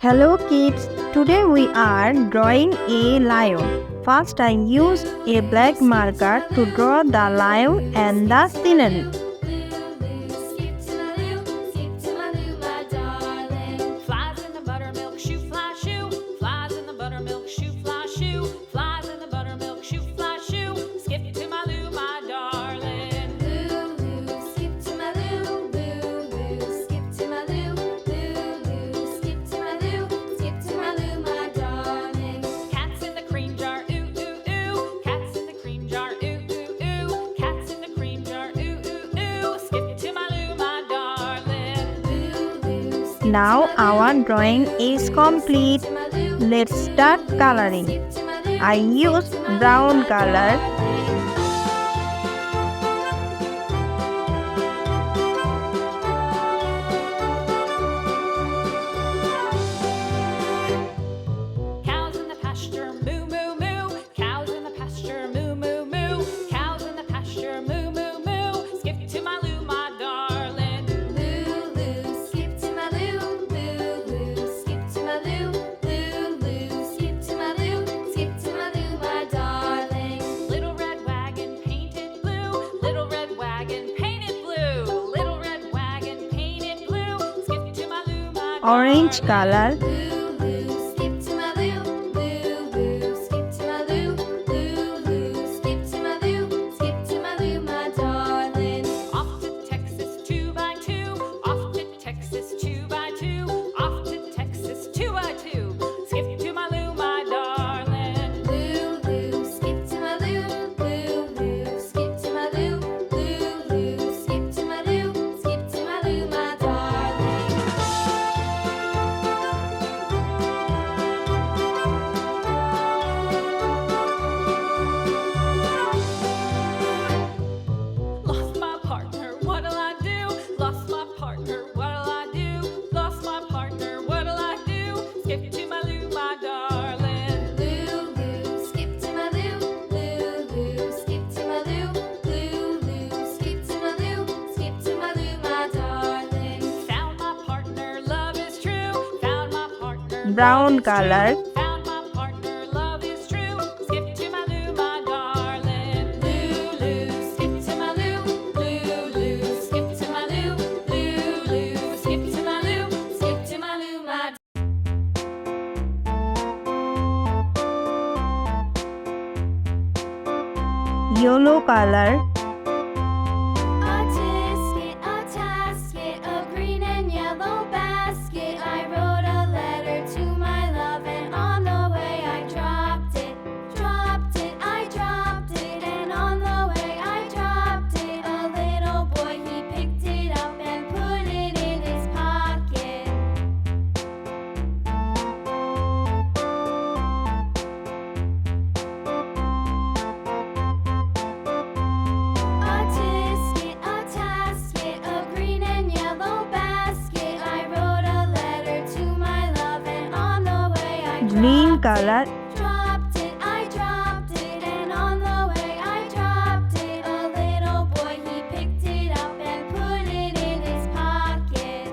Hello kids, today we are drawing a lion. First I used a black marker to draw the lion and the scenery. Now our drawing is complete. Let's start coloring. I use brown color. Cows in the pasture, moo moo moo. Cows in the pasture, moo moo moo. Cows in the pasture, moo moo moo. Skip to my loo, my darling. Loo loo, skip to my loo. Loo loo, skip to my loo. Loo loo, skip to my loo. Skip to my loo, my darling. Little red wagon painted blue. Little red wagon painted blue. Little red wagon painted blue. Skip to my loo, my Orange color. Brown color. Found my partner, love is true. Skip to my loo, my darling. Loo loo, skip to my loo. Loo loo, skip to my loo. Loo loo, skip to my loo. Skip to my loo, my Yellow color. A tasket, a green and yellow basket. I wrote a letter to my love, and on the way I dropped it. I dropped it, and on the way I dropped it. A little boy, he picked it up and put it in his pocket. A tasket, a green and yellow basket. I wrote a letter to my love, and on the way I Green color. I dropped it, and on the way I dropped it. A little boy, he picked it up and put it in his pocket.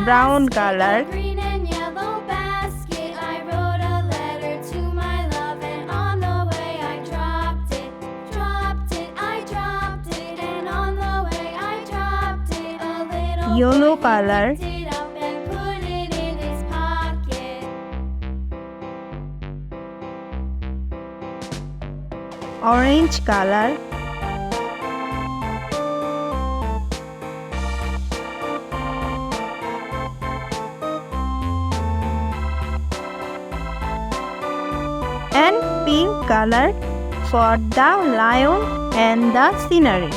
Brown color. Green and yellow basket. I wrote a letter to my love, and on the way I dropped it. I dropped it, and on the way I dropped it. A little Yellow boy, he color. picked it up and put it in his pocket. Orange color. And pink color for the lion and the scenery.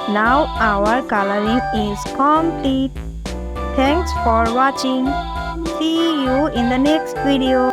Now our coloring is complete. Thanks for watching. See you in the next video.